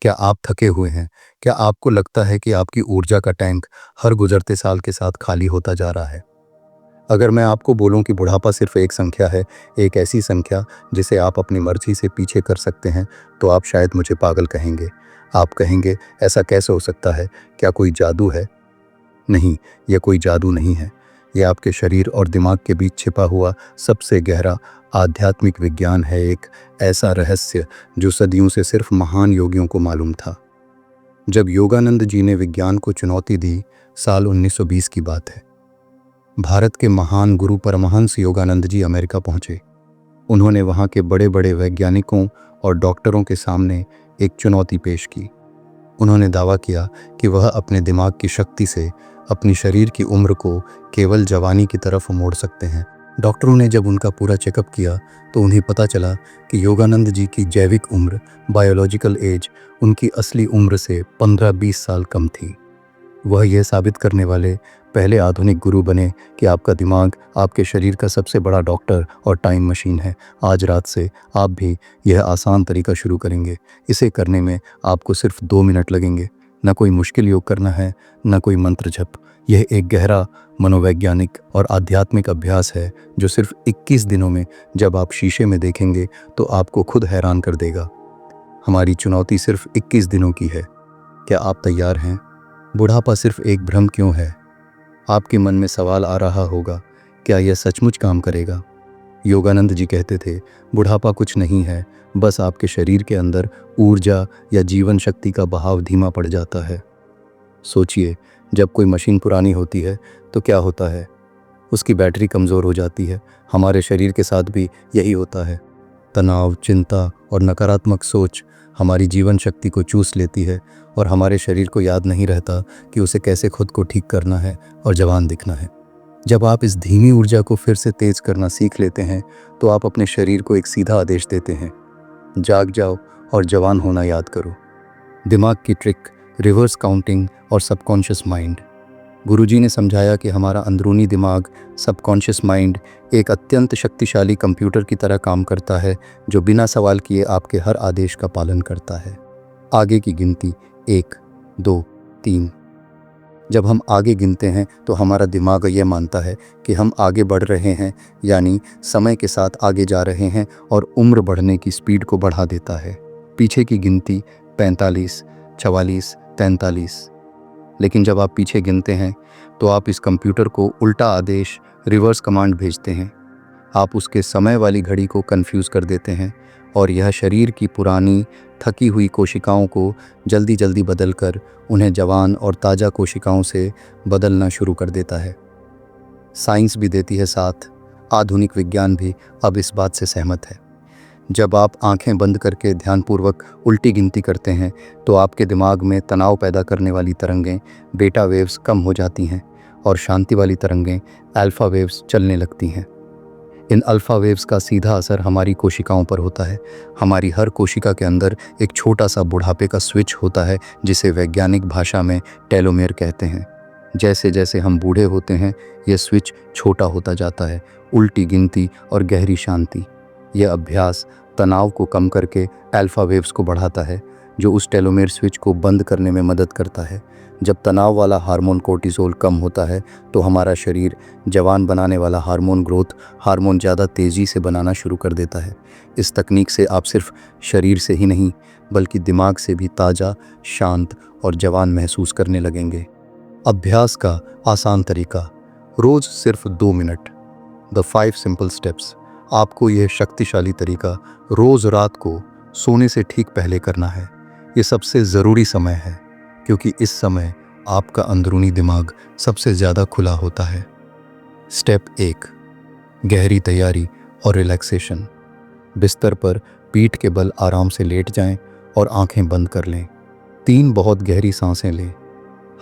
क्या आप थके हुए हैं? क्या आपको लगता है कि आपकी ऊर्जा का टैंक हर गुजरते साल के साथ खाली होता जा रहा है? अगर मैं आपको बोलूं कि बुढ़ापा सिर्फ एक संख्या है, एक ऐसी संख्या जिसे आप अपनी मर्जी से पीछे कर सकते हैं, तो आप शायद मुझे पागल कहेंगे। आप कहेंगे, ऐसा कैसे हो सकता है? क्या कोई जादू है? नहीं, यह कोई जादू नहीं है। यह आपके शरीर और दिमाग के बीच छिपा हुआ सबसे गहरा आध्यात्मिक विज्ञान है, एक ऐसा रहस्य जो सदियों से सिर्फ महान योगियों को मालूम था। जब योगानंद जी ने विज्ञान को चुनौती दी, साल 1920 की बात है। भारत के महान गुरु परमहंस योगानंद जी अमेरिका पहुंचे। उन्होंने वहां के बड़े बड़े वैज्ञानिकों और डॉक्टरों के सामने एक चुनौती पेश की। उन्होंने दावा किया कि वह अपने दिमाग की शक्ति से अपनी शरीर की उम्र को केवल जवानी की तरफ मोड़ सकते हैं। डॉक्टरों ने जब उनका पूरा चेकअप किया तो उन्हें पता चला कि योगानंद जी की जैविक उम्र, बायोलॉजिकल एज, उनकी असली उम्र से 15-20 साल कम थी। वह यह साबित करने वाले पहले आधुनिक गुरु बने कि आपका दिमाग आपके शरीर का सबसे बड़ा डॉक्टर और टाइम मशीन है। आज रात से आप भी यह आसान तरीका शुरू करेंगे। इसे करने में आपको सिर्फ 2 मिनट लगेंगे। न कोई मुश्किल योग करना है, न कोई मंत्र जप। यह एक गहरा मनोवैज्ञानिक और आध्यात्मिक अभ्यास है जो सिर्फ 21 दिनों में जब आप शीशे में देखेंगे तो आपको खुद हैरान कर देगा। हमारी चुनौती सिर्फ 21 दिनों की है। क्या आप तैयार हैं? बुढ़ापा सिर्फ एक भ्रम क्यों है? आपके मन में सवाल आ रहा होगा, क्या यह सचमुच काम करेगा? योगानंद जी कहते थे, बुढ़ापा कुछ नहीं है, बस आपके शरीर के अंदर ऊर्जा या जीवन शक्ति का बहाव धीमा पड़ जाता है। सोचिए, जब कोई मशीन पुरानी होती है तो क्या होता है? उसकी बैटरी कमज़ोर हो जाती है। हमारे शरीर के साथ भी यही होता है। तनाव, चिंता और नकारात्मक सोच हमारी जीवन शक्ति को चूस लेती है और हमारे शरीर को याद नहीं रहता कि उसे कैसे खुद को ठीक करना है और जवान दिखना है। जब आप इस धीमी ऊर्जा को फिर से तेज करना सीख लेते हैं तो आप अपने शरीर को एक सीधा आदेश देते हैं, जाग जाओ और जवान होना याद करो। दिमाग की ट्रिक, रिवर्स काउंटिंग और सबकॉन्शियस माइंड। गुरुजी ने समझाया कि हमारा अंदरूनी दिमाग, सबकॉन्शियस माइंड, एक अत्यंत शक्तिशाली कंप्यूटर की तरह काम करता है जो बिना सवाल किए आपके हर आदेश का पालन करता है। आगे की गिनती 1, 2, 3। जब हम आगे गिनते हैं तो हमारा दिमाग यह मानता है कि हम आगे बढ़ रहे हैं, यानी समय के साथ आगे जा रहे हैं और उम्र बढ़ने की स्पीड को बढ़ा देता है। पीछे की गिनती 45, 44, 43। लेकिन जब आप पीछे गिनते हैं तो आप इस कंप्यूटर को उल्टा आदेश, रिवर्स कमांड भेजते हैं। आप उसके समय वाली घड़ी को कंफ्यूज कर देते हैं और यह शरीर की पुरानी थकी हुई कोशिकाओं को जल्दी जल्दी बदलकर उन्हें जवान और ताज़ा कोशिकाओं से बदलना शुरू कर देता है। साइंस भी देती है साथ, आधुनिक विज्ञान भी अब इस बात से सहमत है। जब आप आंखें बंद करके ध्यानपूर्वक उल्टी गिनती करते हैं तो आपके दिमाग में तनाव पैदा करने वाली तरंगें, बीटा वेव्स, कम हो जाती हैं और शांति वाली तरंगें, अल्फा वेव्स, चलने लगती हैं। इन अल्फा वेव्स का सीधा असर हमारी कोशिकाओं पर होता है। हमारी हर कोशिका के अंदर एक छोटा सा बुढ़ापे का स्विच होता है जिसे वैज्ञानिक भाषा में टेलोमेर कहते हैं। जैसे जैसे हम बूढ़े होते हैं यह स्विच छोटा होता जाता है। उल्टी गिनती और गहरी शांति। यह अभ्यास तनाव को कम करके अल्फा वेव्स को बढ़ाता है जो उस टेलोमेर स्विच को बंद करने में मदद करता है। जब तनाव वाला हार्मोन कोर्टिसोल कम होता है तो हमारा शरीर जवान बनाने वाला हार्मोन, ग्रोथ हार्मोन, ज़्यादा तेज़ी से बनाना शुरू कर देता है। इस तकनीक से आप सिर्फ शरीर से ही नहीं बल्कि दिमाग से भी ताज़ा, शांत और जवान महसूस करने लगेंगे। अभ्यास का आसान तरीका, रोज़ सिर्फ 2 मिनट। The 5 simple steps. आपको यह शक्तिशाली तरीका रोज़ रात को सोने से ठीक पहले करना है। ये सबसे ज़रूरी समय है क्योंकि इस समय आपका अंदरूनी दिमाग सबसे ज़्यादा खुला होता है। स्टेप 1, गहरी तैयारी और रिलैक्सेशन। बिस्तर पर पीठ के बल आराम से लेट जाएं और आंखें बंद कर लें। 3 बहुत गहरी सांसें लें।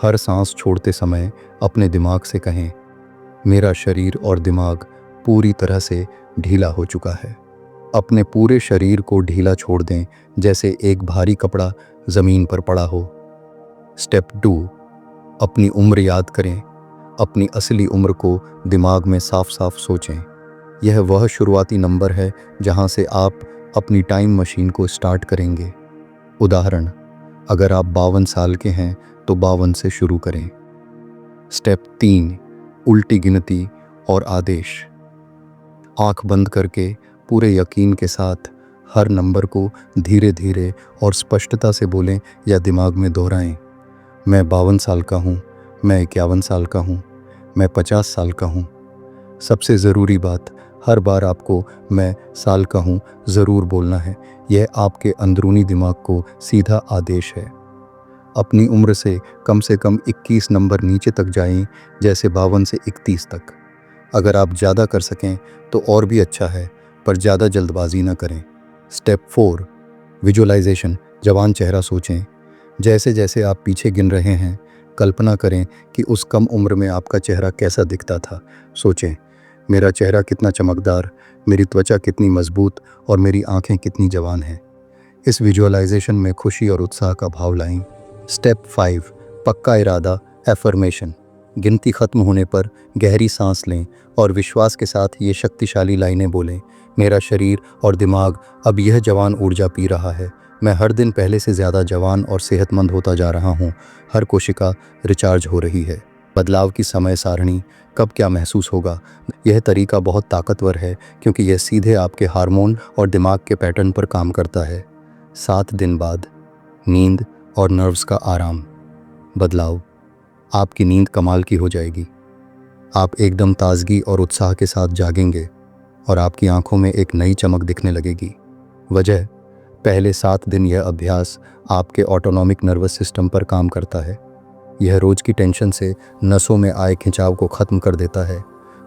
हर सांस छोड़ते समय अपने दिमाग से कहें, मेरा शरीर और दिमाग पूरी तरह से ढीला हो चुका है। अपने पूरे शरीर को ढीला छोड़ दें जैसे एक भारी कपड़ा ज़मीन पर पड़ा हो। स्टेप 2, अपनी उम्र याद करें। अपनी असली उम्र को दिमाग में साफ साफ सोचें। यह वह शुरुआती नंबर है जहां से आप अपनी टाइम मशीन को स्टार्ट करेंगे। उदाहरण, अगर आप 52 साल के हैं तो 52 से शुरू करें। स्टेप 3, उल्टी गिनती और आदेश। आंख बंद करके पूरे यकीन के साथ हर नंबर को धीरे धीरे और स्पष्टता से बोलें या दिमाग में दोहराएं। मैं 52 साल का हूँ, मैं 51 साल का हूँ, मैं 50 साल का हूँ। सबसे ज़रूरी बात, हर बार आपको मैं साल का हूँ ज़रूर बोलना है। यह आपके अंदरूनी दिमाग को सीधा आदेश है। अपनी उम्र से कम 21 नंबर नीचे तक जाएं, जैसे 52 से 31 तक। अगर आप ज़्यादा कर सकें तो और भी अच्छा है, पर ज़्यादा जल्दबाजी ना करें। Step 4, visualization. जवान चेहरा सोचें। जैसे जैसे आप पीछे गिन रहे हैं, कल्पना करें कि उस कम उम्र में आपका चेहरा कैसा दिखता था। सोचें, मेरा चेहरा कितना चमकदार, मेरी त्वचा कितनी मजबूत और मेरी आंखें कितनी जवान हैं। इस विजुअलाइजेशन में खुशी और उत्साह का भाव लाएं। स्टेप 5, पक्का इरादा, एफर्मेशन। गिनती खत्म होने पर गहरी सांस लें और विश्वास के साथ ये शक्तिशाली लाइनें बोलें। मेरा शरीर और दिमाग अब यह जवान ऊर्जा पी रहा है। मैं हर दिन पहले से ज़्यादा जवान और सेहतमंद होता जा रहा हूँ। हर कोशिका रिचार्ज हो रही है। बदलाव की समय सारणी, कब क्या महसूस होगा। यह तरीका बहुत ताकतवर है क्योंकि यह सीधे आपके हार्मोन और दिमाग के पैटर्न पर काम करता है। 7 दिन बाद, नींद और नर्व्स का आराम। बदलाव, आपकी नींद कमाल की हो जाएगी। आप एकदम ताजगी और उत्साह के साथ जागेंगे और आपकी आंखों में एक नई चमक दिखने लगेगी। वजह, पहले 7 दिन यह अभ्यास आपके ऑटोनॉमिक नर्वस सिस्टम पर काम करता है। यह रोज की टेंशन से नसों में आए खिंचाव को ख़त्म कर देता है,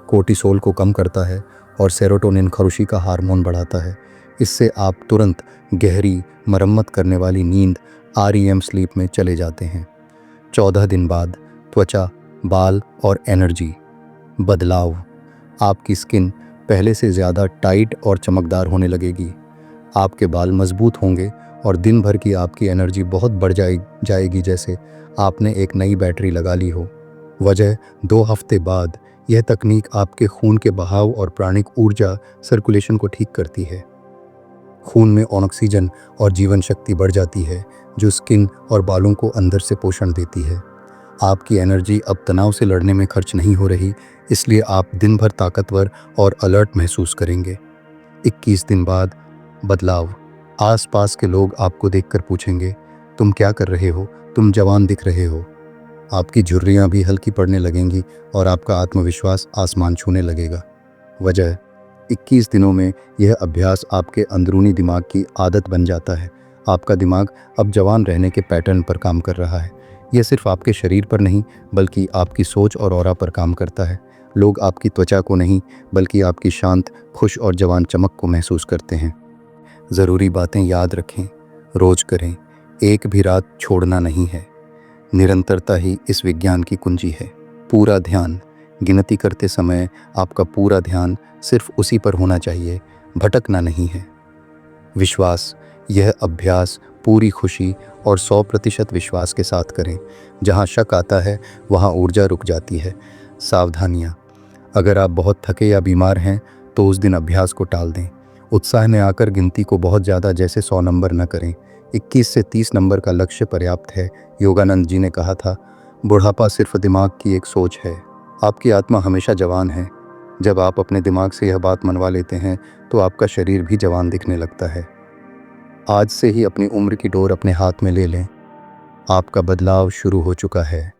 कोर्टिसोल को कम करता है और सेरोटोनिन खुशी का हार्मोन बढ़ाता है। इससे आप तुरंत गहरी मरम्मत करने वाली नींद REM स्लीप में चले जाते हैं। 14 दिन बाद, त्वचा, बाल और एनर्जी। बदलाव, आपकी स्किन पहले से ज़्यादा टाइट और चमकदार होने लगेगी। आपके बाल मजबूत होंगे और दिन भर की आपकी एनर्जी बहुत बढ़ जाएगी, जैसे आपने एक नई बैटरी लगा ली हो। वजह, 2 हफ्ते बाद यह तकनीक आपके खून के बहाव और प्राणिक ऊर्जा सर्कुलेशन को ठीक करती है। खून में ऑक्सीजन और जीवन शक्ति बढ़ जाती है, जो स्किन और बालों को अंदर से पोषण देती है। आपकी एनर्जी अब तनाव से लड़ने में खर्च नहीं हो रही, इसलिए आप दिन भर ताकतवर और अलर्ट महसूस करेंगे। 21 दिन बाद, बदलाव, आसपास के लोग आपको देखकर पूछेंगे, तुम क्या कर रहे हो, तुम जवान दिख रहे हो। आपकी झुर्रियाँ भी हल्की पड़ने लगेंगी और आपका आत्मविश्वास आसमान छूने लगेगा। वजह, 21 दिनों में यह अभ्यास आपके अंदरूनी दिमाग की आदत बन जाता है। आपका दिमाग अब जवान रहने के पैटर्न पर काम कर रहा है। यह सिर्फ आपके शरीर पर नहीं, बल्कि आपकी सोच और ऑरा पर काम करता है। लोग आपकी त्वचा को नहीं, बल्कि आपकी शांत, खुश और जवान चमक को महसूस करते हैं। ज़रूरी बातें याद रखें, रोज करें, एक भी रात छोड़ना नहीं है। निरंतरता ही इस विज्ञान की कुंजी है। पूरा ध्यान, गिनती करते समय आपका पूरा ध्यान सिर्फ उसी पर होना चाहिए, भटकना नहीं है। विश्वास, यह अभ्यास पूरी खुशी और 100% विश्वास के साथ करें। जहाँ शक आता है, वहाँ ऊर्जा रुक जाती है। सावधानियाँ, अगर आप बहुत थके या बीमार हैं तो उस दिन अभ्यास को टाल दें। उत्साह में आकर गिनती को बहुत ज़्यादा, जैसे 100 नंबर न करें। 21 से 30 नंबर का लक्ष्य पर्याप्त है। योगानंद जी ने कहा था, बुढ़ापा सिर्फ दिमाग की एक सोच है, आपकी आत्मा हमेशा जवान है। जब आप अपने दिमाग से यह बात मनवा लेते हैं तो आपका शरीर भी जवान दिखने लगता है। आज से ही अपनी उम्र की डोर अपने हाथ में ले लें। आपका बदलाव शुरू हो चुका है।